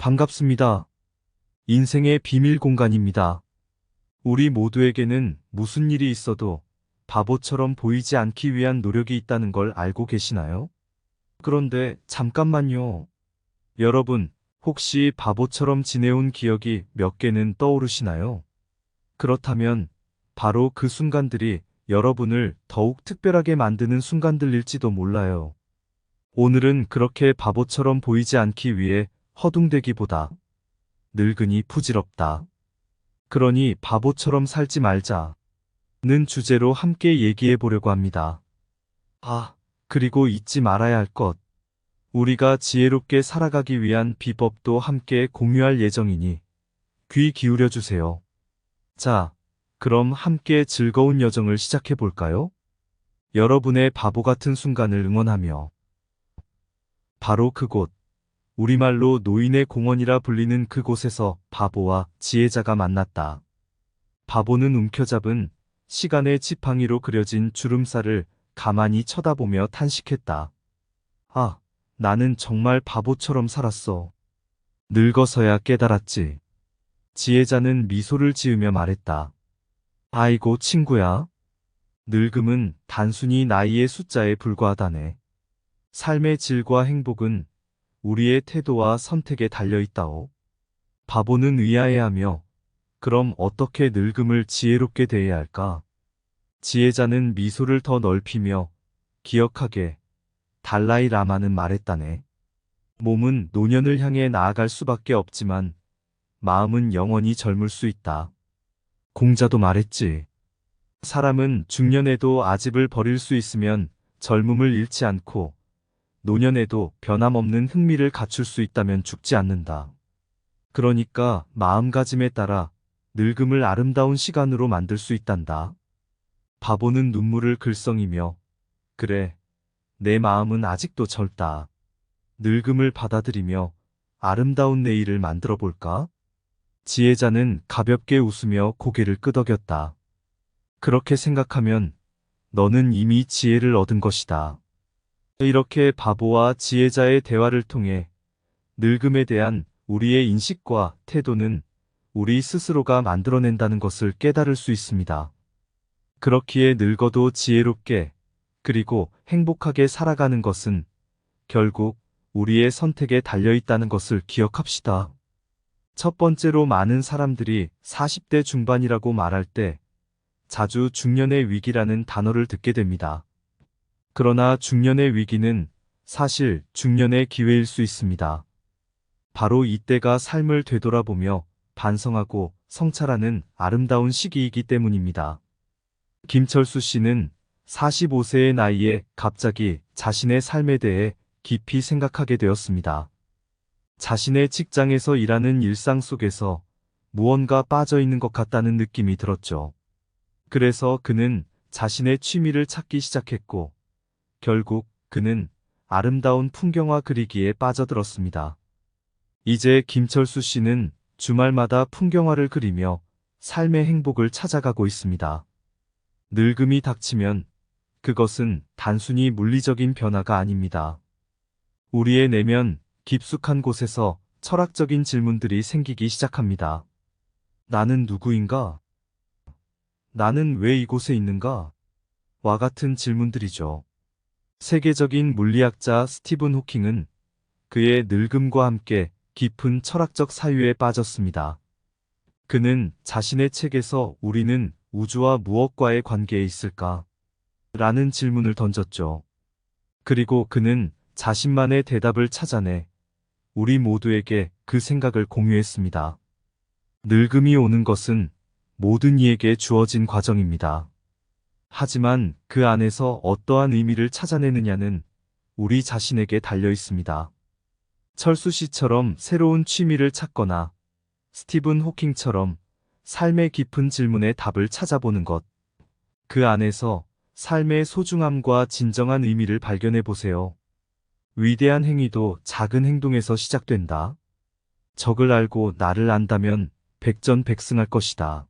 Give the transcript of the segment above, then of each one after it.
반갑습니다. 인생의 비밀 공간입니다. 우리 모두에게는 무슨 일이 있어도 바보처럼 보이지 않기 위한 노력이 있다는 걸 알고 계시나요? 그런데 잠깐만요. 여러분, 혹시 바보처럼 지내온 기억이 몇 개는 떠오르시나요? 그렇다면 바로 그 순간들이 여러분을 더욱 특별하게 만드는 순간들일지도 몰라요. 오늘은 그렇게 바보처럼 보이지 않기 위해 허둥대기보다 늙으니 부질없다. 그러니 바보처럼 살지 말자. 는 주제로 함께 얘기해 보려고 합니다. 그리고 잊지 말아야 할 것. 우리가 지혜롭게 살아가기 위한 비법도 함께 공유할 예정이니 귀 기울여 주세요. 자, 그럼 함께 즐거운 여정을 시작해 볼까요? 여러분의 바보 같은 순간을 응원하며. 바로 그곳. 우리말로 노인의 공원이라 불리는 그곳에서 바보와 지혜자가 만났다. 바보는 움켜잡은 시간의 지팡이로 그려진 주름살을 가만히 쳐다보며 탄식했다. 나는 정말 바보처럼 살았어. 늙어서야 깨달았지. 지혜자는 미소를 지으며 말했다. 아이고 친구야. 늙음은 단순히 나이의 숫자에 불과하다네. 삶의 질과 행복은 우리의 태도와 선택에 달려있다오. 바보는 의아해하며 그럼 어떻게 늙음을 지혜롭게 대해야 할까? 지혜자는 미소를 더 넓히며 기억하게 달라이 라마는 말했다네. 몸은 노년을 향해 나아갈 수밖에 없지만 마음은 영원히 젊을 수 있다. 공자도 말했지. 사람은 중년에도 아집을 버릴 수 있으면 젊음을 잃지 않고 노년에도 변함없는 흥미를 갖출 수 있다면 죽지 않는다. 그러니까 마음가짐에 따라 늙음을 아름다운 시간으로 만들 수 있단다. 바보는 눈물을 글썽이며 그래, 내 마음은 아직도 젊다. 늙음을 받아들이며 아름다운 내일을 만들어 볼까? 지혜자는 가볍게 웃으며 고개를 끄덕였다. 그렇게 생각하면 너는 이미 지혜를 얻은 것이다. 이렇게 바보와 지혜자의 대화를 통해 늙음에 대한 우리의 인식과 태도는 우리 스스로가 만들어낸다는 것을 깨달을 수 있습니다. 그렇기에 늙어도 지혜롭게 그리고 행복하게 살아가는 것은 결국 우리의 선택에 달려있다는 것을 기억합시다. 첫 번째로 많은 사람들이 40대 중반이라고 말할 때 자주 중년의 위기라는 단어를 듣게 됩니다. 그러나 중년의 위기는 사실 중년의 기회일 수 있습니다. 바로 이때가 삶을 되돌아보며 반성하고 성찰하는 아름다운 시기이기 때문입니다. 김철수 씨는 45세의 나이에 갑자기 자신의 삶에 대해 깊이 생각하게 되었습니다. 자신의 직장에서 일하는 일상 속에서 무언가 빠져 있는 것 같다는 느낌이 들었죠. 그래서 그는 자신의 취미를 찾기 시작했고, 결국 그는 아름다운 풍경화 그리기에 빠져들었습니다. 이제 김철수 씨는 주말마다 풍경화를 그리며 삶의 행복을 찾아가고 있습니다. 늙음이 닥치면 그것은 단순히 물리적인 변화가 아닙니다. 우리의 내면 깊숙한 곳에서 철학적인 질문들이 생기기 시작합니다. 나는 누구인가? 나는 왜 이곳에 있는가? 와 같은 질문들이죠. 세계적인 물리학자 스티븐 호킹은 그의 늙음과 함께 깊은 철학적 사유에 빠졌습니다. 그는 자신의 책에서 우리는 우주와 무엇과의 관계에 있을까? 라는 질문을 던졌죠. 그리고 그는 자신만의 대답을 찾아내 우리 모두에게 그 생각을 공유했습니다. 늙음이 오는 것은 모든 이에게 주어진 과정입니다. 하지만 그 안에서 어떠한 의미를 찾아내느냐는 우리 자신에게 달려 있습니다. 철수 씨처럼 새로운 취미를 찾거나 스티븐 호킹처럼 삶의 깊은 질문에 답을 찾아보는 것. 그 안에서 삶의 소중함과 진정한 의미를 발견해 보세요. 위대한 행위도 작은 행동에서 시작된다. 적을 알고 나를 안다면 백전백승할 것이다.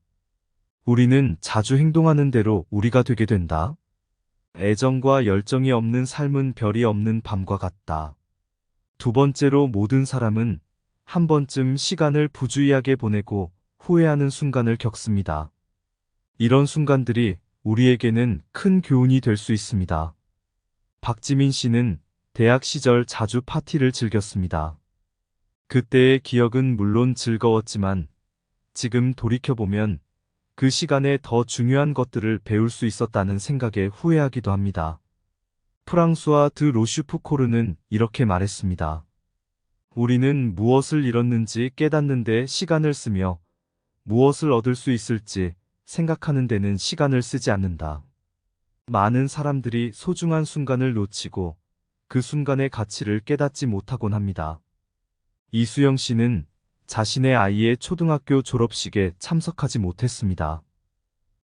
우리는 자주 행동하는 대로 우리가 되게 된다. 애정과 열정이 없는 삶은 별이 없는 밤과 같다. 두 번째로 모든 사람은 한 번쯤 시간을 부주의하게 보내고 후회하는 순간을 겪습니다. 이런 순간들이 우리에게는 큰 교훈이 될 수 있습니다. 박지민 씨는 대학 시절 자주 파티를 즐겼습니다. 그때의 기억은 물론 즐거웠지만 지금 돌이켜보면 그 시간에 더 중요한 것들을 배울 수 있었다는 생각에 후회하기도 합니다. 프랑수와 드 로슈프코르는 이렇게 말했습니다. 우리는 무엇을 잃었는지 깨닫는 데 시간을 쓰며 무엇을 얻을 수 있을지 생각하는 데는 시간을 쓰지 않는다. 많은 사람들이 소중한 순간을 놓치고 그 순간의 가치를 깨닫지 못하곤 합니다. 이수영 씨는 자신의 아이의 초등학교 졸업식에 참석하지 못했습니다.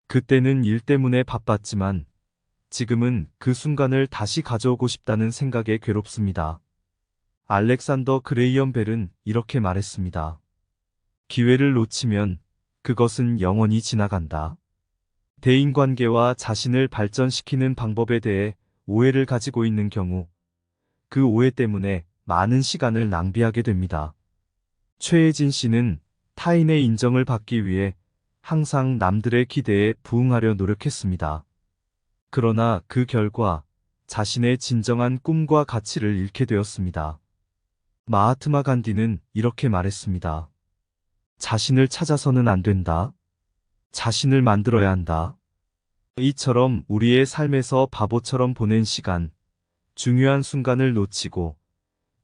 그때는 일 때문에 바빴지만 지금은 그 순간을 다시 가져오고 싶다는 생각에 괴롭습니다. 알렉산더 그레이엄 벨은 이렇게 말했습니다. 기회를 놓치면 그것은 영원히 지나간다. 대인관계와 자신을 발전시키는 방법에 대해 오해를 가지고 있는 경우 그 오해 때문에 많은 시간을 낭비하게 됩니다. 최혜진 씨는 타인의 인정을 받기 위해 항상 남들의 기대에 부응하려 노력했습니다. 그러나 그 결과 자신의 진정한 꿈과 가치를 잃게 되었습니다. 마하트마 간디는 이렇게 말했습니다. 자신을 찾아서는 안 된다. 자신을 만들어야 한다. 이처럼 우리의 삶에서 바보처럼 보낸 시간, 중요한 순간을 놓치고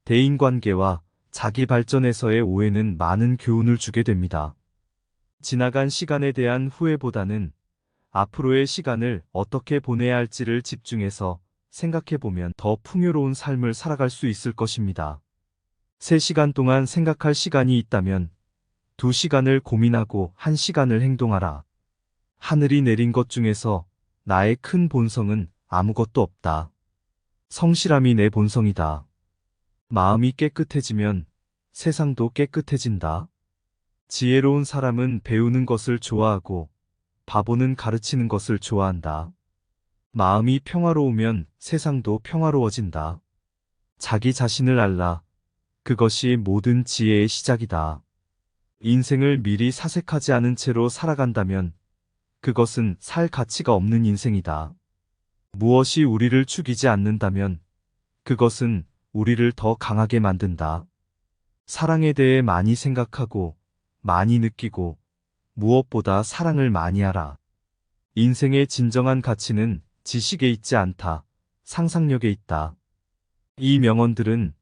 대인관계와 자기 발전에서의 오해는 많은 교훈을 주게 됩니다. 지나간 시간에 대한 후회보다는 앞으로의 시간을 어떻게 보내야 할지를 집중해서 생각해보면 더 풍요로운 삶을 살아갈 수 있을 것입니다. 3시간 동안 생각할 시간이 있다면 2시간을 고민하고 1시간을 행동하라. 하늘이 내린 것 중에서 나의 큰 본성은 아무것도 없다. 성실함이 내 본성이다. 마음이 깨끗해지면 세상도 깨끗해진다. 지혜로운 사람은 배우는 것을 좋아하고 바보는 가르치는 것을 좋아한다. 마음이 평화로우면 세상도 평화로워진다. 자기 자신을 알라. 그것이 모든 지혜의 시작이다. 인생을 미리 사색하지 않은 채로 살아간다면 그것은 살 가치가 없는 인생이다. 무엇이 우리를 죽이지 않는다면 그것은 우리를 더 강하게 만든다. 사랑에 대해 많이 생각하고 많이 느끼고 무엇보다 사랑을 많이 하라. 인생의 진정한 가치는 지식에 있지 않다. 상상력에 있다. 이 명언들은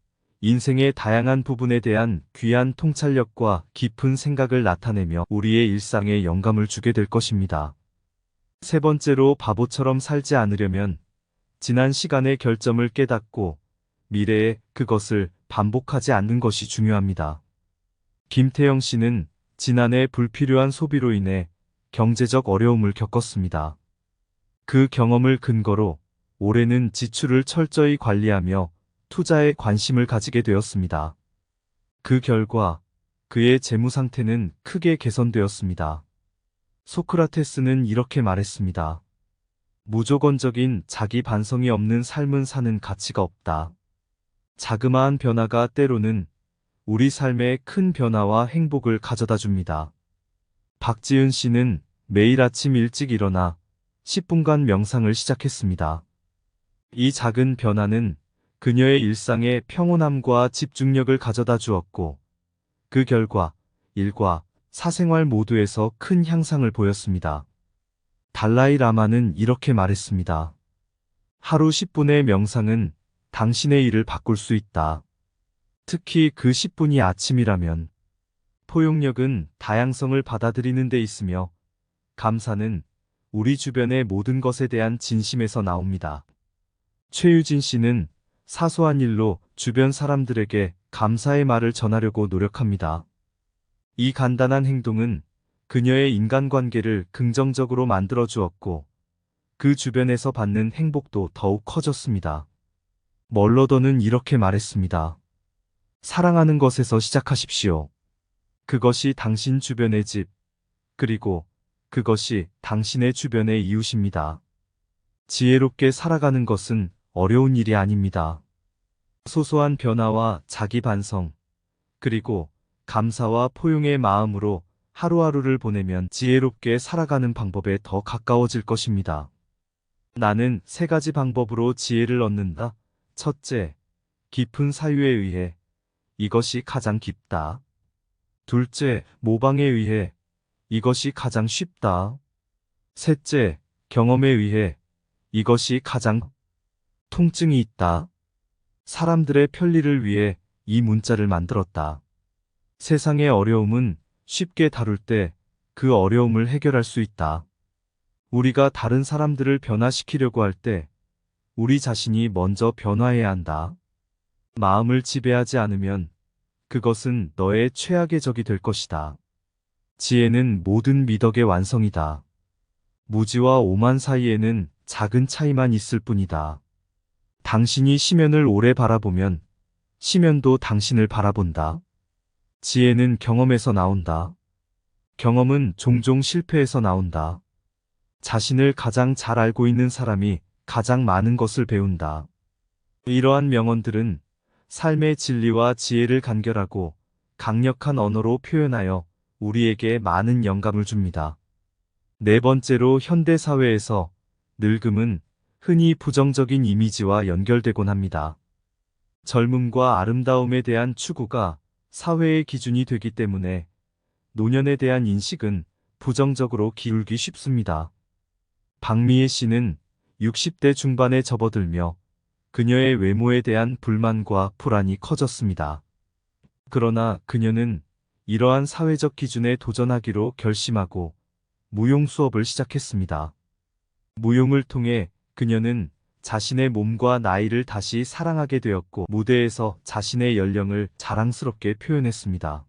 인생의 다양한 부분에 대한 귀한 통찰력과 깊은 생각을 나타내며 우리의 일상에 영감을 주게 될 것입니다. 3번째로 바보처럼 살지 않으려면 지난 시간의 결점을 깨닫고 미래에 그것을 반복하지 않는 것이 중요합니다. 김태영 씨는 지난해 불필요한 소비로 인해 경제적 어려움을 겪었습니다. 그 경험을 근거로 올해는 지출을 철저히 관리하며 투자에 관심을 가지게 되었습니다. 그 결과 그의 재무 상태는 크게 개선되었습니다. 소크라테스는 이렇게 말했습니다. 무조건적인 자기 반성이 없는 삶은 사는 가치가 없다. 자그마한 변화가 때로는 우리 삶에 큰 변화와 행복을 가져다 줍니다. 박지은 씨는 매일 아침 일찍 일어나 10분간 명상을 시작했습니다. 이 작은 변화는 그녀의 일상에 평온함과 집중력을 가져다 주었고 그 결과 일과 사생활 모두에서 큰 향상을 보였습니다. 달라이 라마는 이렇게 말했습니다. 하루 10분의 명상은 당신의 일을 바꿀 수 있다. 특히 그 10분이 아침이라면 포용력은 다양성을 받아들이는 데 있으며 감사는 우리 주변의 모든 것에 대한 진심에서 나옵니다. 최유진 씨는 사소한 일로 주변 사람들에게 감사의 말을 전하려고 노력합니다. 이 간단한 행동은 그녀의 인간관계를 긍정적으로 만들어 주었고 그 주변에서 받는 행복도 더욱 커졌습니다. 멀러더는 이렇게 말했습니다. 사랑하는 것에서 시작하십시오. 그것이 당신 주변의 집, 그리고 그것이 당신의 주변의 이웃입니다. 지혜롭게 살아가는 것은 어려운 일이 아닙니다. 소소한 변화와 자기 반성, 그리고 감사와 포용의 마음으로 하루하루를 보내면 지혜롭게 살아가는 방법에 더 가까워질 것입니다. 나는 3가지 방법으로 지혜를 얻는다. 첫째, 깊은 사유에 의해. 이것이 가장 깊다. 둘째, 모방에 의해. 이것이 가장 쉽다. 셋째, 경험에 의해. 이것이 가장 통증이 있다. 사람들의 편리를 위해 이 문자를 만들었다. 세상의 어려움은 쉽게 다룰 때 그 어려움을 해결할 수 있다. 우리가 다른 사람들을 변화시키려고 할 때 우리 자신이 먼저 변화해야 한다. 마음을 지배하지 않으면 그것은 너의 최악의 적이 될 것이다. 지혜는 모든 미덕의 완성이다. 무지와 오만 사이에는 작은 차이만 있을 뿐이다. 당신이 시면을 오래 바라보면 시면도 당신을 바라본다. 지혜는 경험에서 나온다. 경험은 종종 실패에서 나온다. 자신을 가장 잘 알고 있는 사람이 가장 많은 것을 배운다. 이러한 명언들은 삶의 진리와 지혜를 간결하고 강력한 언어로 표현하여 우리에게 많은 영감을 줍니다. 4번째로 현대사회에서 늙음은 흔히 부정적인 이미지와 연결되곤 합니다. 젊음과 아름다움에 대한 추구가 사회의 기준이 되기 때문에 노년에 대한 인식은 부정적으로 기울기 쉽습니다. 박미애 씨는 60대 중반에 접어들며 그녀의 외모에 대한 불만과 불안이 커졌습니다. 그러나 그녀는 이러한 사회적 기준에 도전하기로 결심하고 무용 수업을 시작했습니다. 무용을 통해 그녀는 자신의 몸과 나이를 다시 사랑하게 되었고 무대에서 자신의 연령을 자랑스럽게 표현했습니다.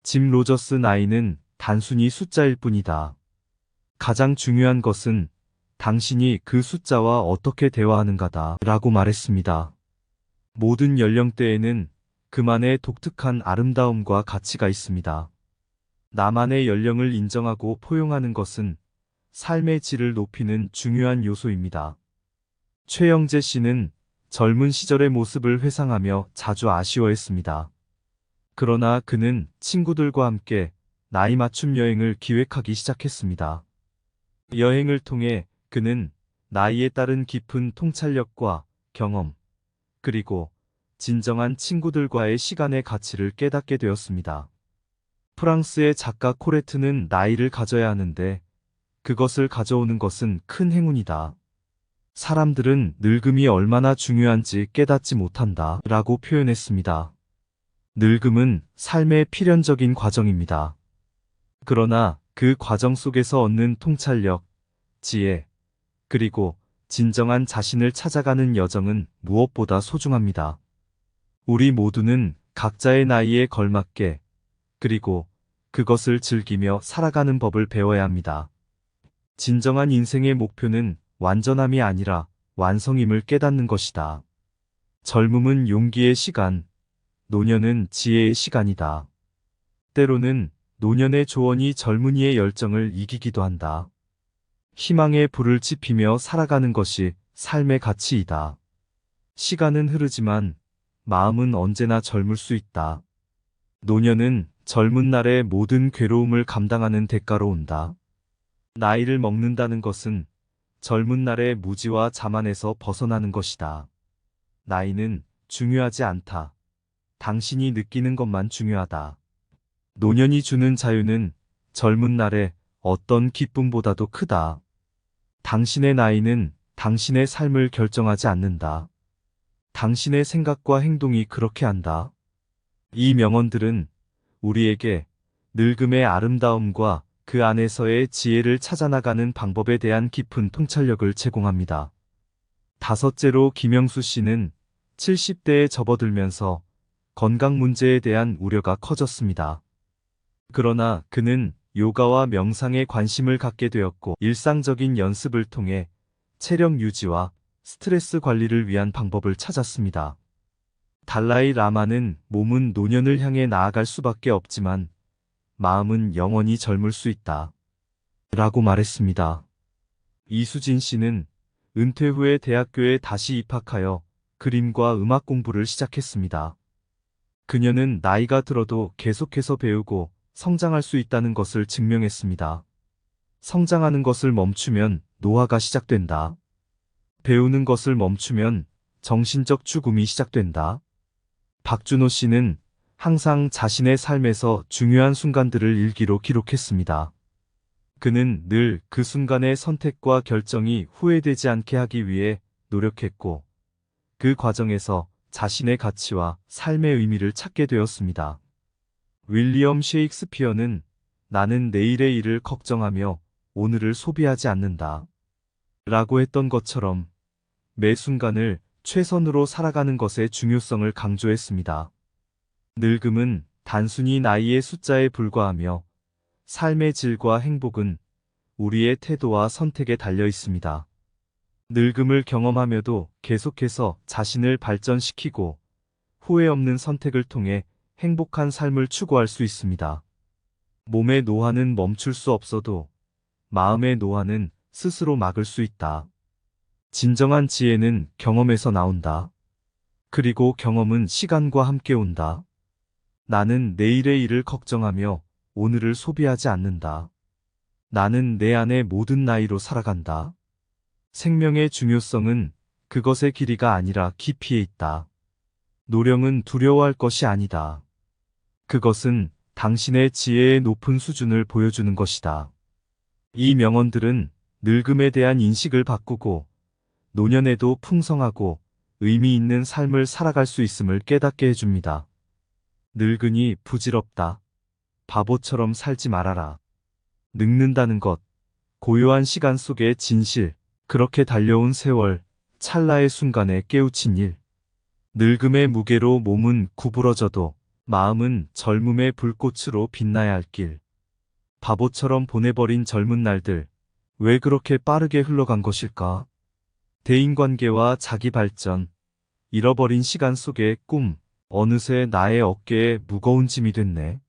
짐 로저스 나이는 단순히 숫자일 뿐이다. 가장 중요한 것은 당신이 그 숫자와 어떻게 대화하는가다 라고 말했습니다. 모든 연령대에는 그만의 독특한 아름다움과 가치가 있습니다. 나만의 연령을 인정하고 포용하는 것은 삶의 질을 높이는 중요한 요소입니다. 최영재 씨는 젊은 시절의 모습을 회상하며 자주 아쉬워했습니다. 그러나 그는 친구들과 함께 나이 맞춤 여행을 기획하기 시작했습니다. 여행을 통해 그는 나이에 따른 깊은 통찰력과 경험, 그리고 진정한 친구들과의 시간의 가치를 깨닫게 되었습니다. 프랑스의 작가 코레트는 나이를 가져야 하는데 그것을 가져오는 것은 큰 행운이다. 사람들은 늙음이 얼마나 중요한지 깨닫지 못한다 라고 표현했습니다. 늙음은 삶의 필연적인 과정입니다. 그러나 그 과정 속에서 얻는 통찰력, 지혜, 그리고 진정한 자신을 찾아가는 여정은 무엇보다 소중합니다. 우리 모두는 각자의 나이에 걸맞게 그리고 그것을 즐기며 살아가는 법을 배워야 합니다. 진정한 인생의 목표는 완전함이 아니라 완성임을 깨닫는 것이다. 젊음은 용기의 시간, 노년은 지혜의 시간이다. 때로는 노년의 조언이 젊은이의 열정을 이기기도 한다. 희망의 불을 지피며 살아가는 것이 삶의 가치이다. 시간은 흐르지만 마음은 언제나 젊을 수 있다. 노년은 젊은 날의 모든 괴로움을 감당하는 대가로 온다. 나이를 먹는다는 것은 젊은 날의 무지와 자만에서 벗어나는 것이다. 나이는 중요하지 않다. 당신이 느끼는 것만 중요하다. 노년이 주는 자유는 젊은 날의 어떤 기쁨보다도 크다. 당신의 나이는 당신의 삶을 결정하지 않는다. 당신의 생각과 행동이 그렇게 한다. 이 명언들은 우리에게 늙음의 아름다움과 그 안에서의 지혜를 찾아나가는 방법에 대한 깊은 통찰력을 제공합니다. 5째로 김영수 씨는 70대에 접어들면서 건강 문제에 대한 우려가 커졌습니다. 그러나 그는 요가와 명상에 관심을 갖게 되었고 일상적인 연습을 통해 체력 유지와 스트레스 관리를 위한 방법을 찾았습니다. 달라이 라마는 몸은 노년을 향해 나아갈 수밖에 없지만 마음은 영원히 젊을 수 있다. 라고 말했습니다. 이수진 씨는 은퇴 후에 대학교에 다시 입학하여 그림과 음악 공부를 시작했습니다. 그녀는 나이가 들어도 계속해서 배우고 성장할 수 있다는 것을 증명했습니다. 성장하는 것을 멈추면 노화가 시작된다. 배우는 것을 멈추면 정신적 죽음이 시작된다. 박준호 씨는 항상 자신의 삶에서 중요한 순간들을 일기로 기록했습니다. 그는 늘 그 순간의 선택과 결정이 후회되지 않게 하기 위해 노력했고, 그 과정에서 자신의 가치와 삶의 의미를 찾게 되었습니다. 윌리엄 셰익스피어는 나는 내일의 일을 걱정하며 오늘을 소비하지 않는다. 라고 했던 것처럼 매 순간을 최선으로 살아가는 것의 중요성을 강조했습니다. 늙음은 단순히 나이의 숫자에 불과하며 삶의 질과 행복은 우리의 태도와 선택에 달려 있습니다. 늙음을 경험하며도 계속해서 자신을 발전시키고 후회 없는 선택을 통해 행복한 삶을 추구할 수 있습니다. 몸의 노화는 멈출 수 없어도 마음의 노화는 스스로 막을 수 있다. 진정한 지혜는 경험에서 나온다. 그리고 경험은 시간과 함께 온다. 나는 내일의 일을 걱정하며 오늘을 소비하지 않는다. 나는 내 안의 모든 나이로 살아간다. 생명의 중요성은 그것의 길이가 아니라 깊이에 있다. 노령은 두려워할 것이 아니다. 그것은 당신의 지혜의 높은 수준을 보여주는 것이다. 이 명언들은 늙음에 대한 인식을 바꾸고 노년에도 풍성하고 의미 있는 삶을 살아갈 수 있음을 깨닫게 해줍니다. 늙으니 부질없다. 바보처럼 살지 말아라. 늙는다는 것, 고요한 시간 속의 진실, 그렇게 달려온 세월, 찰나의 순간에 깨우친 일. 늙음의 무게로 몸은 구부러져도 마음은 젊음의 불꽃으로 빛나야 할 길. 바보처럼 보내버린 젊은 날들, 왜 그렇게 빠르게 흘러간 것일까? 대인관계와 자기 발전, 잃어버린 시간 속의 꿈, 어느새 나의 어깨에 무거운 짐이 됐네.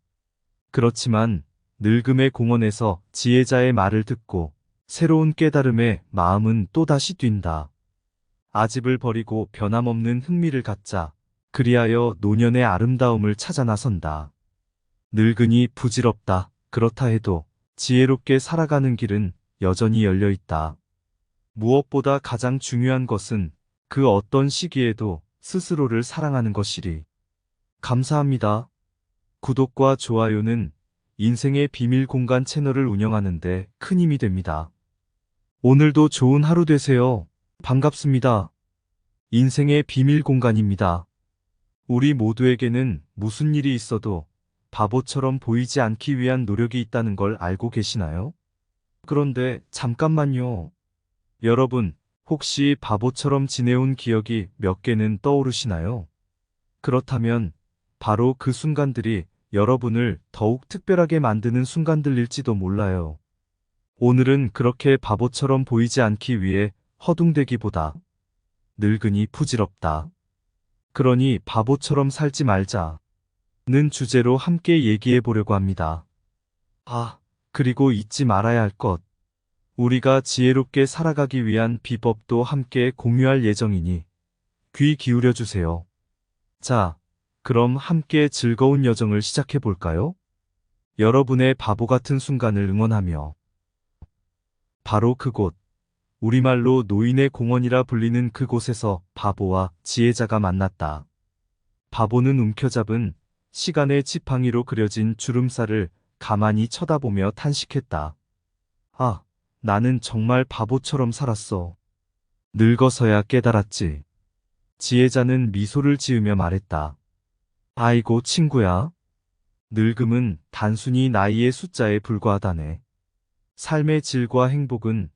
그렇지만 늙음의 공원에서 지혜자의 말을 듣고 새로운 깨달음에 마음은 또다시 뛴다. 아집을 버리고 변함없는 흥미를 갖자. 그리하여 노년의 아름다움을 찾아 나선다. 늙으니 부질없다. 그렇다 해도 지혜롭게 살아가는 길은 여전히 열려 있다. 무엇보다 가장 중요한 것은 그 어떤 시기에도 스스로를 사랑하는 것이리. 감사합니다. 구독과 좋아요는 인생의 비밀 공간 채널을 운영하는데 큰 힘이 됩니다. 오늘도 좋은 하루 되세요. 반갑습니다. 인생의 비밀 공간입니다. 우리 모두에게는 무슨 일이 있어도 바보처럼 보이지 않기 위한 노력이 있다는 걸 알고 계시나요? 그런데 잠깐만요. 여러분, 혹시 바보처럼 지내온 기억이 몇 개는 떠오르시나요? 그렇다면 바로 그 순간들이 여러분을 더욱 특별하게 만드는 순간들일지도 몰라요. 오늘은 그렇게 바보처럼 보이지 않기 위해 허둥대기보다 늙으니 부질없다. 그러니 바보처럼 살지 말자. 는 주제로 함께 얘기해 보려고 합니다. 그리고 잊지 말아야 할 것. 우리가 지혜롭게 살아가기 위한 비법도 함께 공유할 예정이니 귀 기울여 주세요. 자, 그럼 함께 즐거운 여정을 시작해 볼까요? 여러분의 바보 같은 순간을 응원하며. 바로 그곳, 우리말로 노인의 공원이라 불리는 그곳에서 바보와 지혜자가 만났다. 바보는 움켜잡은 시간의 지팡이로 그려진 주름살을 가만히 쳐다보며 탄식했다. 나는 정말 바보처럼 살았어. 늙어서야 깨달았지. 지혜자는 미소를 지으며 말했다. 아이고 친구야. 늙음은 단순히 나이의 숫자에 불과하다네. 삶의 질과 행복은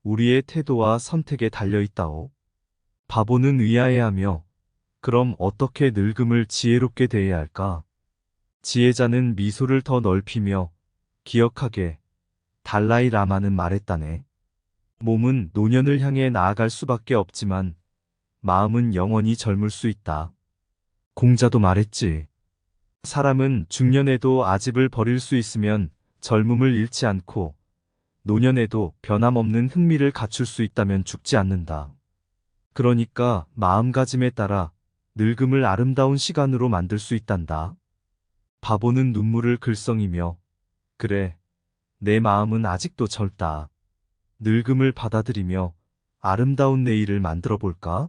우리의 태도와 선택에 달려 있다오. 바보는 의아해하며 그럼 어떻게 늙음을 지혜롭게 대해야 할까? 지혜자는 미소를 더 넓히며 기억하게 달라이 라마는 말했다네. 몸은 노년을 향해 나아갈 수밖에 없지만 마음은 영원히 젊을 수 있다. 공자도 말했지. 사람은 중년에도 아집을 버릴 수 있으면 젊음을 잃지 않고 노년에도 변함없는 흥미를 갖출 수 있다면 죽지 않는다. 그러니까 마음가짐에 따라 늙음을 아름다운 시간으로 만들 수 있단다. 바보는 눈물을 글썽이며 그래, 내 마음은 아직도 젊다. 늙음을 받아들이며 아름다운 내일을 만들어 볼까?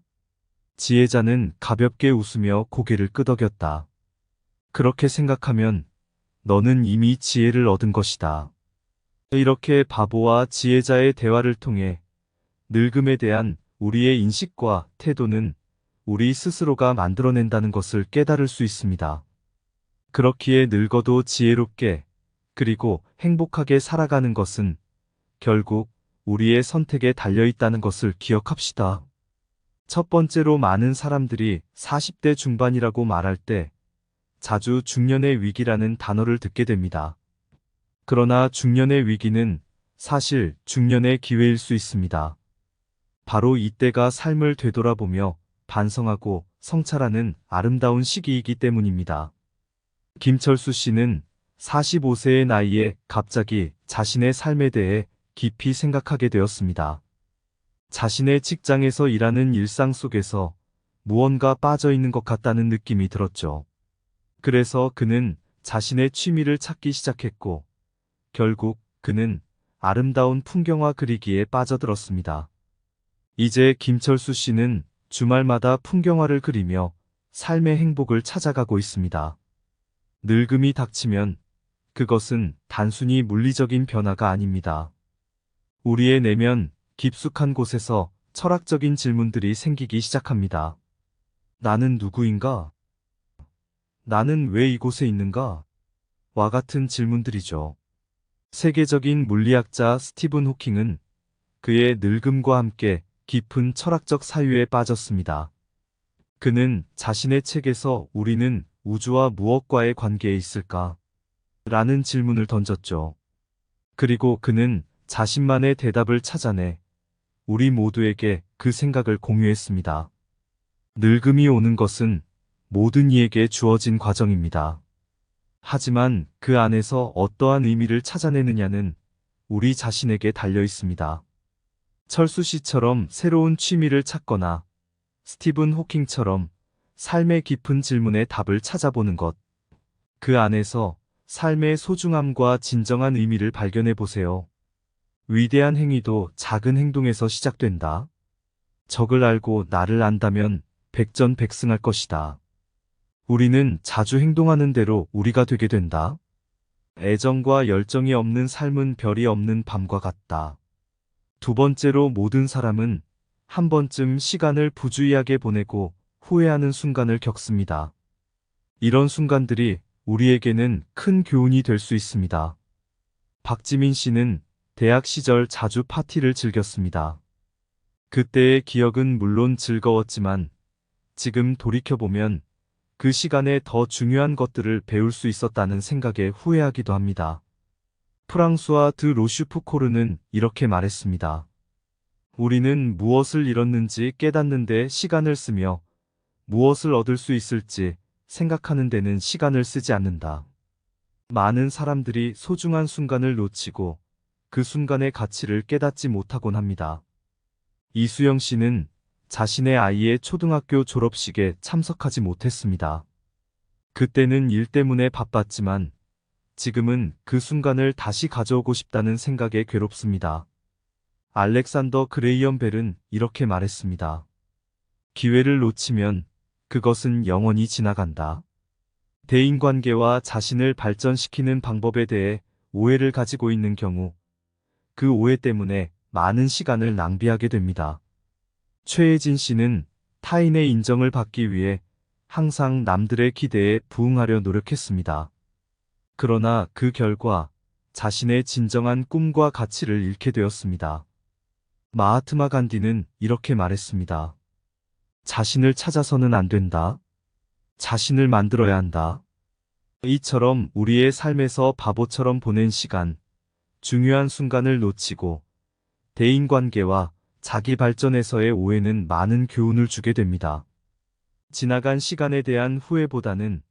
지혜자는 가볍게 웃으며 고개를 끄덕였다. 그렇게 생각하면 너는 이미 지혜를 얻은 것이다. 이렇게 바보와 지혜자의 대화를 통해 늙음에 대한 우리의 인식과 태도는 우리 스스로가 만들어낸다는 것을 깨달을 수 있습니다. 그렇기에 늙어도 지혜롭게 그리고 행복하게 살아가는 것은 결국 우리의 선택에 달려 있다는 것을 기억합시다. 첫 번째로, 많은 사람들이 40대 중반이라고 말할 때 자주 중년의 위기라는 단어를 듣게 됩니다. 그러나 중년의 위기는 사실 중년의 기회일 수 있습니다. 바로 이때가 삶을 되돌아보며 반성하고 성찰하는 아름다운 시기이기 때문입니다. 김철수 씨는 45세의 나이에 갑자기 자신의 삶에 대해 깊이 생각하게 되었습니다. 자신의 직장에서 일하는 일상 속에서 무언가 빠져 있는 것 같다는 느낌이 들었죠. 그래서 그는 자신의 취미를 찾기 시작했고, 결국 그는 아름다운 풍경화 그리기에 빠져들었습니다. 이제 김철수 씨는 주말마다 풍경화를 그리며 삶의 행복을 찾아가고 있습니다. 늙음이 닥치면 그것은 단순히 물리적인 변화가 아닙니다. 우리의 내면 깊숙한 곳에서 철학적인 질문들이 생기기 시작합니다. 나는 누구인가? 나는 왜 이곳에 있는가? 와 같은 질문들이죠. 세계적인 물리학자 스티븐 호킹은 그의 늙음과 함께 깊은 철학적 사유에 빠졌습니다. 그는 자신의 책에서 우리는 우주와 무엇과의 관계에 있을까? 라는 질문을 던졌죠. 그리고 그는 자신만의 대답을 찾아내 우리 모두에게 그 생각을 공유했습니다. 늙음이 오는 것은 모든 이에게 주어진 과정입니다. 하지만 그 안에서 어떠한 의미를 찾아내느냐는 우리 자신에게 달려 있습니다. 철수 씨처럼 새로운 취미를 찾거나 스티븐 호킹처럼 삶의 깊은 질문에 답을 찾아보는 것. 그 안에서 삶의 소중함과 진정한 의미를 발견해 보세요. 위대한 행위도 작은 행동에서 시작된다. 적을 알고 나를 안다면 백전백승할 것이다. 우리는 자주 행동하는 대로 우리가 되게 된다. 애정과 열정이 없는 삶은 별이 없는 밤과 같다. 두 번째로, 모든 사람은 한 번쯤 시간을 부주의하게 보내고 후회하는 순간을 겪습니다. 이런 순간들이 우리에게는 큰 교훈이 될 수 있습니다. 박지민 씨는 대학 시절 자주 파티를 즐겼습니다. 그때의 기억은 물론 즐거웠지만 지금 돌이켜보면 그 시간에 더 중요한 것들을 배울 수 있었다는 생각에 후회하기도 합니다. 프랑수아 드 로슈프코르는 이렇게 말했습니다. 우리는 무엇을 잃었는지 깨닫는 데 시간을 쓰며 무엇을 얻을 수 있을지 생각하는 데는 시간을 쓰지 않는다. 많은 사람들이 소중한 순간을 놓치고 그 순간의 가치를 깨닫지 못하곤 합니다. 이수영 씨는 자신의 아이의 초등학교 졸업식에 참석하지 못했습니다. 그때는 일 때문에 바빴지만 지금은 그 순간을 다시 가져오고 싶다는 생각에 괴롭습니다. 알렉산더 그레이엄 벨은 이렇게 말했습니다. 기회를 놓치면 그것은 영원히 지나간다. 대인관계와 자신을 발전시키는 방법에 대해 오해를 가지고 있는 경우 그 오해 때문에 많은 시간을 낭비하게 됩니다. 최혜진 씨는 타인의 인정을 받기 위해 항상 남들의 기대에 부응하려 노력했습니다. 그러나 그 결과 자신의 진정한 꿈과 가치를 잃게 되었습니다. 마하트마 간디는 이렇게 말했습니다. 자신을 찾아서는 안 된다. 자신을 만들어야 한다. 이처럼 우리의 삶에서 바보처럼 보낸 시간, 중요한 순간을 놓치고 대인관계와 자기 발전에서의 오해는 많은 교훈을 주게 됩니다. 지나간 시간에 대한 후회보다는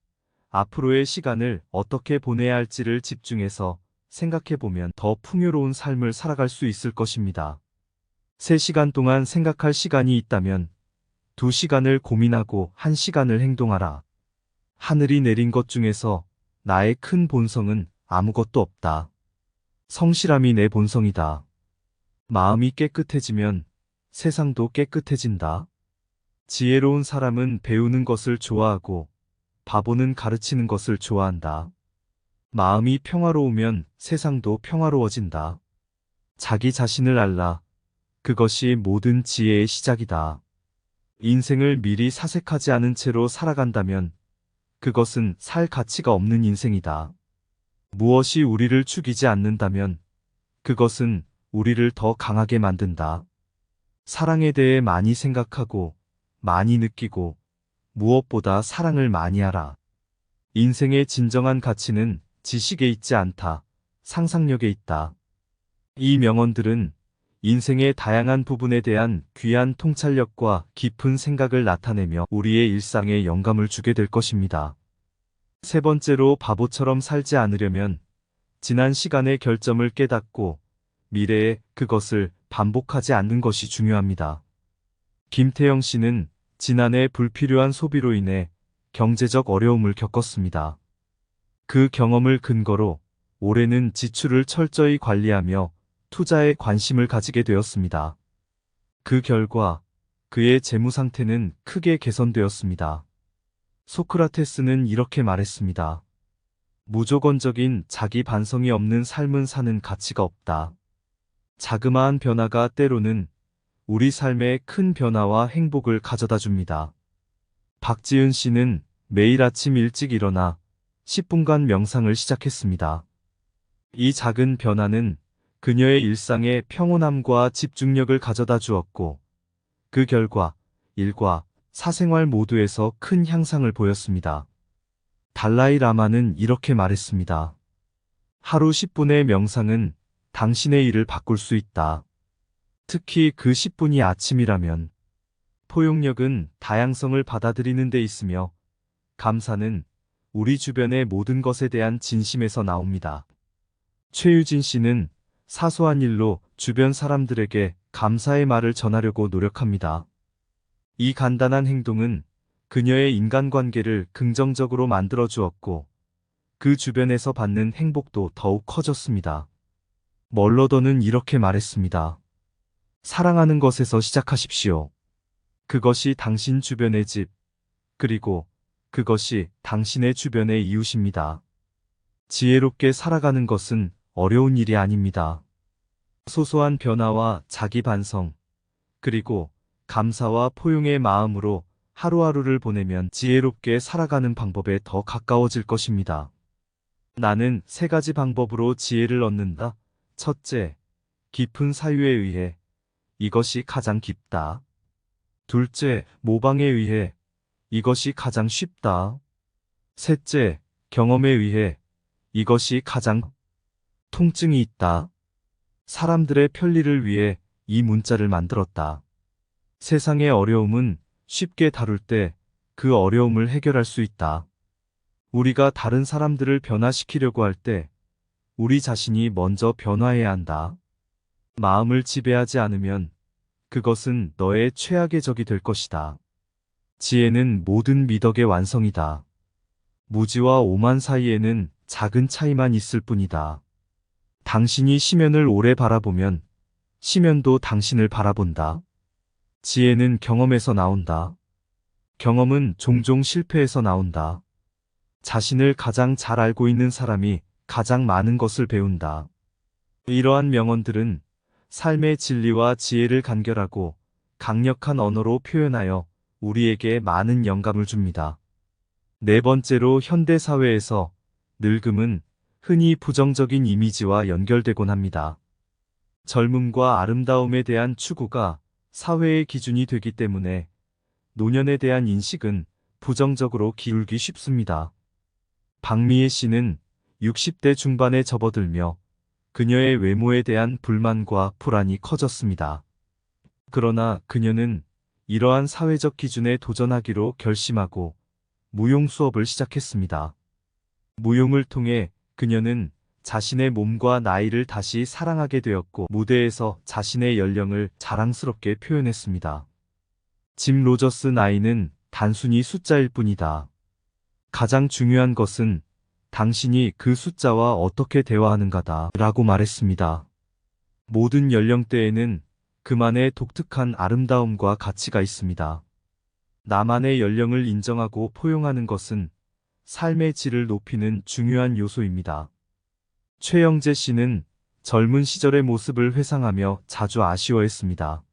앞으로의 시간을 어떻게 보내야 할지를 집중해서 생각해보면 더 풍요로운 삶을 살아갈 수 있을 것입니다. 3시간 동안 생각할 시간이 있다면 2시간을 고민하고 1시간을 행동하라. 하늘이 내린 것 중에서 나의 큰 본성은 아무것도 없다. 성실함이 내 본성이다. 마음이 깨끗해지면 세상도 깨끗해진다. 지혜로운 사람은 배우는 것을 좋아하고 바보는 가르치는 것을 좋아한다. 마음이 평화로우면 세상도 평화로워진다. 자기 자신을 알라. 그것이 모든 지혜의 시작이다. 인생을 미리 사색하지 않은 채로 살아간다면 그것은 살 가치가 없는 인생이다. 무엇이 우리를 죽이지 않는다면 그것은 우리를 더 강하게 만든다. 사랑에 대해 많이 생각하고 많이 느끼고 무엇보다 사랑을 많이 하라. 인생의 진정한 가치는 지식에 있지 않다. 상상력에 있다. 이 명언들은 인생의 다양한 부분에 대한 귀한 통찰력과 깊은 생각을 나타내며 우리의 일상에 영감을 주게 될 것입니다. 세 번째로 바보처럼 살지 않으려면 지난 시간의 결점을 깨닫고 미래에 그것을 반복하지 않는 것이 중요합니다. 김태영 씨는 지난해 불필요한 소비로 인해 경제적 어려움을 겪었습니다. 그 경험을 근거로 올해는 지출을 철저히 관리하며 투자에 관심을 가지게 되었습니다. 그 결과 그의 재무 상태는 크게 개선되었습니다. 소크라테스는 이렇게 말했습니다. 무조건적인 자기 반성이 없는 삶은 사는 가치가 없다. 자그마한 변화가 때로는 우리 삶에 큰 변화와 행복을 가져다 줍니다. 박지은 씨는 매일 아침 일찍 일어나 10분간 명상을 시작했습니다. 이 작은 변화는 그녀의 일상에 평온함과 집중력을 가져다 주었고, 그 결과 일과 사생활 모두에서 큰 향상을 보였습니다. 달라이 라마는 이렇게 말했습니다. 하루 10분의 명상은 당신의 일을 바꿀 수 있다. 특히 그 10분이 아침이라면. 포용력은 다양성을 받아들이는 데 있으며 감사는 우리 주변의 모든 것에 대한 진심에서 나옵니다. 최유진 씨는 사소한 일로 주변 사람들에게 감사의 말을 전하려고 노력합니다. 이 간단한 행동은 그녀의 인간관계를 긍정적으로 만들어 주었고 그 주변에서 받는 행복도 더욱 커졌습니다. 멀러더는 이렇게 말했습니다. 사랑하는 것에서 시작하십시오. 그것이 당신 주변의 집, 그리고 그것이 당신의 주변의 이웃입니다. 지혜롭게 살아가는 것은 어려운 일이 아닙니다. 소소한 변화와 자기 반성, 그리고 감사와 포용의 마음으로 하루하루를 보내면 지혜롭게 살아가는 방법에 더 가까워질 것입니다. 나는 3가지 방법으로 지혜를 얻는다. 첫째, 깊은 사유에 의해. 이것이 가장 깊다. 둘째, 모방에 의해. 이것이 가장 쉽다. 셋째, 경험에 의해. 이것이 가장 통증이 있다. 사람들의 편리를 위해 이 문자를 만들었다. 세상의 어려움은 쉽게 다룰 때 그 어려움을 해결할 수 있다. 우리가 다른 사람들을 변화시키려고 할 때 우리 자신이 먼저 변화해야 한다. 마음을 지배하지 않으면 그것은 너의 최악의 적이 될 것이다. 지혜는 모든 미덕의 완성이다. 무지와 오만 사이에는 작은 차이만 있을 뿐이다. 당신이 시면을 오래 바라보면 시면도 당신을 바라본다. 지혜는 경험에서 나온다. 경험은 종종 실패에서 나온다. 자신을 가장 잘 알고 있는 사람이 가장 많은 것을 배운다. 이러한 명언들은 삶의 진리와 지혜를 간결하고 강력한 언어로 표현하여 우리에게 많은 영감을 줍니다. 네 번째로 현대 사회에서 늙음은 흔히 부정적인 이미지와 연결되곤 합니다. 젊음과 아름다움에 대한 추구가 사회의 기준이 되기 때문에 노년에 대한 인식은 부정적으로 기울기 쉽습니다. 박미애 씨는 60대 중반에 접어들며 그녀의 외모에 대한 불만과 불안이 커졌습니다. 그러나 그녀는 이러한 사회적 기준에 도전하기로 결심하고 무용 수업을 시작했습니다. 무용을 통해 그녀는 자신의 몸과 나이를 다시 사랑하게 되었고 무대에서 자신의 연령을 자랑스럽게 표현했습니다. 짐 로저스 나이는 단순히 숫자일 뿐이다. 가장 중요한 것은 당신이 그 숫자와 어떻게 대화하는가다 라고 말했습니다. 모든 연령대에는 그만의 독특한 아름다움과 가치가 있습니다. 나만의 연령을 인정하고 포용하는 것은 삶의 질을 높이는 중요한 요소입니다. 최영재 씨는 젊은 시절의 모습을 회상하며 자주 아쉬워했습니다.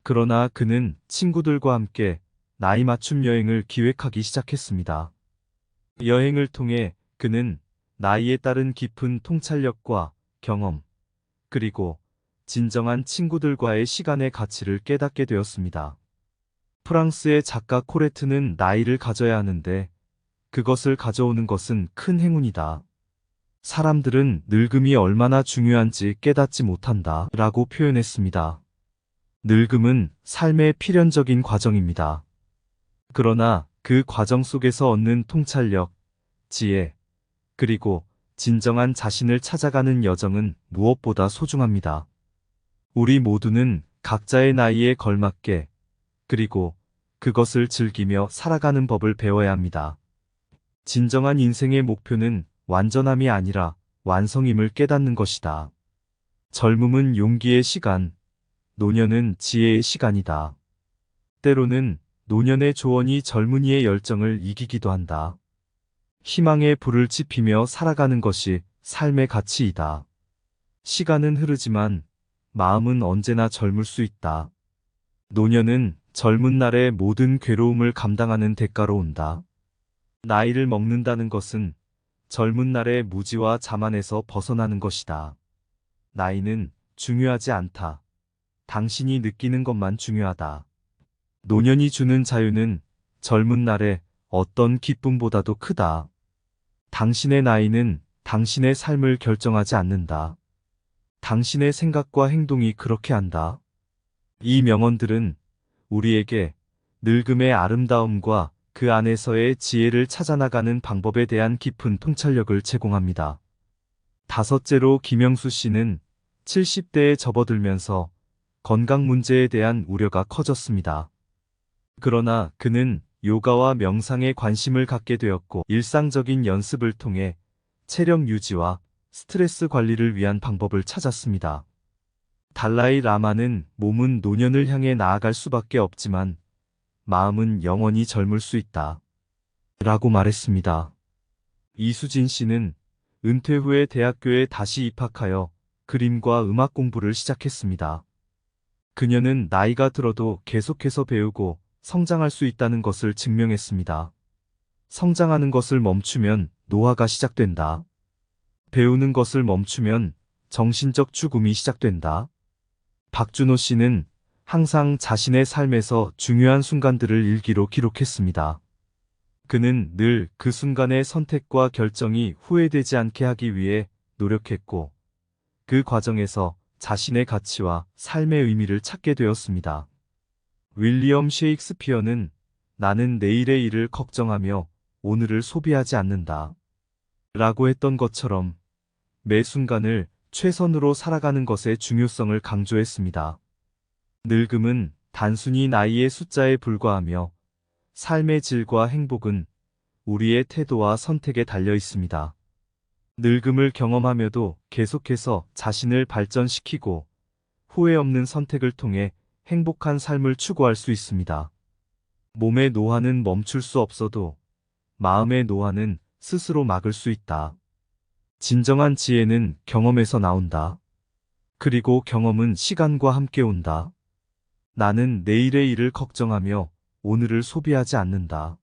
그러나 그는 친구들과 함께 나이 맞춤 여행을 기획하기 시작했습니다. 여행을 통해 그는 나이에 따른 깊은 통찰력과 경험, 그리고 진정한 친구들과의 시간의 가치를 깨닫게 되었습니다. 프랑스의 작가 코레트는 나이를 가져야 하는데 그것을 가져오는 것은 큰 행운이다. 사람들은 늙음이 얼마나 중요한지 깨닫지 못한다 라고 표현했습니다. 늙음은 삶의 필연적인 과정입니다. 그러나 그 과정 속에서 얻는 통찰력, 지혜, 그리고 진정한 자신을 찾아가는 여정은 무엇보다 소중합니다. 우리 모두는 각자의 나이에 걸맞게, 그리고 그것을 즐기며 살아가는 법을 배워야 합니다. 진정한 인생의 목표는 완전함이 아니라 완성임을 깨닫는 것이다. 젊음은 용기의 시간, 노년은 지혜의 시간이다. 때로는 노년의 조언이 젊은이의 열정을 이기기도 한다. 희망의 불을 지피며 살아가는 것이 삶의 가치이다. 시간은 흐르지만 마음은 언제나 젊을 수 있다. 노년은 젊은 날의 모든 괴로움을 감당하는 대가로 온다. 나이를 먹는다는 것은 젊은 날의 무지와 자만에서 벗어나는 것이다. 나이는 중요하지 않다. 당신이 느끼는 것만 중요하다. 노년이 주는 자유는 젊은 날의 어떤 기쁨보다도 크다. 당신의 나이는 당신의 삶을 결정하지 않는다. 당신의 생각과 행동이 그렇게 한다. 이 명언들은 우리에게 늙음의 아름다움과 그 안에서의 지혜를 찾아나가는 방법에 대한 깊은 통찰력을 제공합니다. 다섯째로 김영수 씨는 70대에 접어들면서 건강 문제에 대한 우려가 커졌습니다. 그러나 그는 요가와 명상에 관심을 갖게 되었고 일상적인 연습을 통해 체력 유지와 스트레스 관리를 위한 방법을 찾았습니다. 달라이 라마는 몸은 노년을 향해 나아갈 수밖에 없지만 마음은 영원히 젊을 수 있다. 라고 말했습니다. 이수진 씨는 은퇴 후에 대학교에 다시 입학하여 그림과 음악 공부를 시작했습니다. 그녀는 나이가 들어도 계속해서 배우고 성장할 수 있다는 것을 증명했습니다. 성장하는 것을 멈추면 노화가 시작된다. 배우는 것을 멈추면 정신적 죽음이 시작된다. 박준호 씨는 항상 자신의 삶에서 중요한 순간들을 일기로 기록했습니다. 그는 늘 그 순간의 선택과 결정이 후회되지 않게 하기 위해 노력했고, 그 과정에서 자신의 가치와 삶의 의미를 찾게 되었습니다. 윌리엄 셰익스피어는 나는 내일의 일을 걱정하며 오늘을 소비하지 않는다. 라고 했던 것처럼 매 순간을 최선으로 살아가는 것의 중요성을 강조했습니다. 늙음은 단순히 나이의 숫자에 불과하며 삶의 질과 행복은 우리의 태도와 선택에 달려 있습니다. 늙음을 경험하며도 계속해서 자신을 발전시키고 후회 없는 선택을 통해 행복한 삶을 추구할 수 있습니다. 몸의 노화는 멈출 수 없어도 마음의 노화는 스스로 막을 수 있다. 진정한 지혜는 경험에서 나온다. 그리고 경험은 시간과 함께 온다. 나는 내일의 일을 걱정하며 오늘을 소비하지 않는다.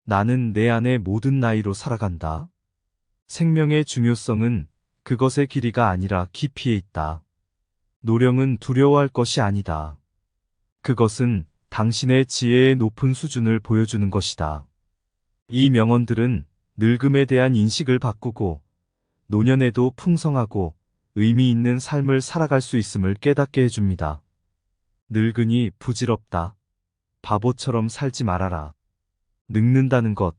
나는 내 안의 모든 나이로 살아간다. 생명의 중요성은 그것의 길이가 아니라 깊이에 있다. 노령은 두려워할 것이 아니다. 그것은 당신의 지혜의 높은 수준을 보여주는 것이다. 이 명언들은 늙음에 대한 인식을 바꾸고 노년에도 풍성하고 의미 있는 삶을 살아갈 수 있음을 깨닫게 해줍니다. 늙으니 부질없다. 바보처럼 살지 말아라. 늙는다는 것,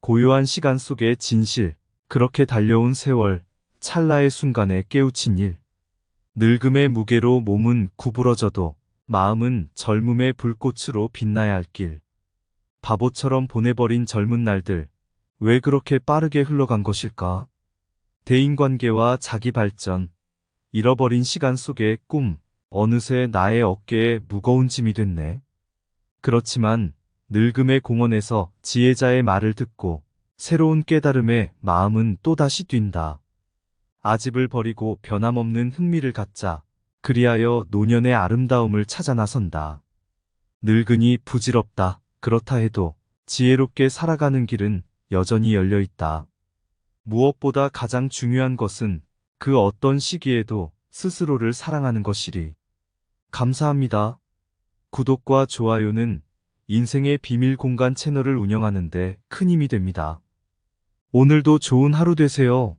고요한 시간 속의 진실, 그렇게 달려온 세월, 찰나의 순간에 깨우친 일. 늙음의 무게로 몸은 구부러져도 마음은 젊음의 불꽃으로 빛나야 할 길. 바보처럼 보내버린 젊은 날들, 왜 그렇게 빠르게 흘러간 것일까? 대인관계와 자기 발전, 잃어버린 시간 속의 꿈, 어느새 나의 어깨에 무거운 짐이 됐네. 그렇지만 늙음의 공원에서 지혜자의 말을 듣고 새로운 깨달음에 마음은 또다시 뛴다. 아집을 버리고 변함없는 흥미를 갖자. 그리하여 노년의 아름다움을 찾아 나선다. 늙으니 부질없다. 그렇다 해도 지혜롭게 살아가는 길은 여전히 열려 있다. 무엇보다 가장 중요한 것은 그 어떤 시기에도 스스로를 사랑하는 것이리. 감사합니다. 구독과 좋아요는 인생의 비밀 공간 채널을 운영하는데 큰 힘이 됩니다. 오늘도 좋은 하루 되세요.